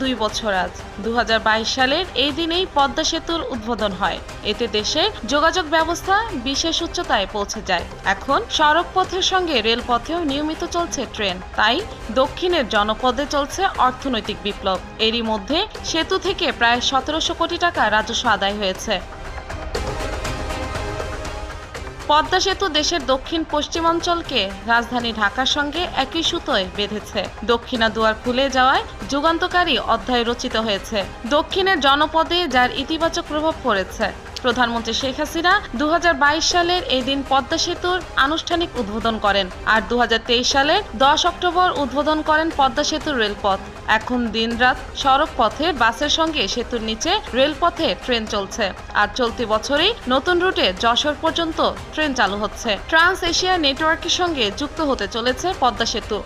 2 বছর আজ। 2022 সালের এই দিনেই পদ্মা সেতুর উদ্বোধন হয়। এতে দেশের যোগাযোগ ব্যবস্থা বিশেষ উচ্চতায় পৌঁছে যায়। এখন সড়ক পথের সঙ্গে রেলপথেও নিয়মিত চলছে ট্রেন। তাই দক্ষিণের জনপদে চলছে অর্থনৈতিক বিপ্লব। এরই মধ্যে সেতু থেকে প্রায় 1700 কোটি টাকা রাজস্ব আদায় হয়েছে। পদ্মা সেতু দেশের দক্ষিণ পশ্চিমাঞ্চলকে রাজধানী ঢাকার সঙ্গে একই সুতোয় বেঁধেছে। দক্ষিণা দুয়ার খুলে যাওয়ায় যুগান্তকারী অধ্যায় রচিত হয়েছে। দক্ষিণের জনপদে যার ইতিবাচক প্রভাব পড়েছে। প্রধানমন্ত্রী শেখ হাসিনা 2022 সালের এই দিন পদ্মা সেতুর আনুষ্ঠানিক উদ্বোধন করেন, আর 2023 সালের 10 অক্টোবর উদ্বোধন করেন পদ্মা সেতুর রেলপথ। এখন দিনরাত সড়ক পথে বাসের সঙ্গে সেতুর নিচে রেলপথে ট্রেন চলছে। আর চলতি বছরেই নতুন রুটে যশোর পর্যন্ত ট্রেন চালু হচ্ছে। ট্রান্স এশিয়া নেটওয়ার্কের সঙ্গে যুক্ত হতে চলেছে পদ্মা সেতু।